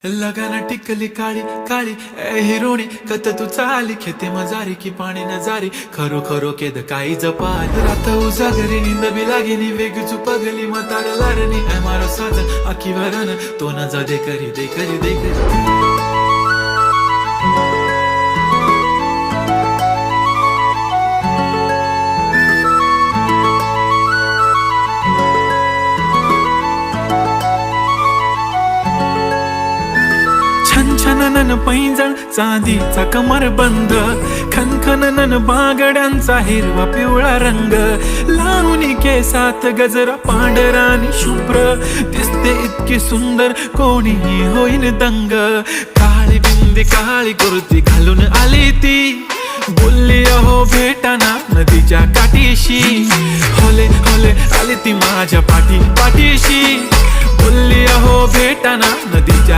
लगाना टिकली काळी काळी ए हिरोणी कत तू चाली खेते मजारी की पाणी नजारी खरो खरो केद काही जपाल रात उजागरी निंद बी लागेनी वेग चुपगली मतार लारणी ए मारो साजन आखी वरन तो न जा दे करी दे करी दे करी छनछनन पैंजण चांदीचा कमर बंद खनखनन बागड्यांचा हिरवा पिवळा रंग लावणी केसात गजरा पांढरानी शुभ्र दिसते इतकी सुंदर कोणीही होईन दंग काळी बिंदी काळी कुर्ती घालून आली ती बोलली अहो भेटाना नदीच्या काठीशी होले होले आली ती माझ्या पाठीशी बोलली अहो भेटाना नदीच्या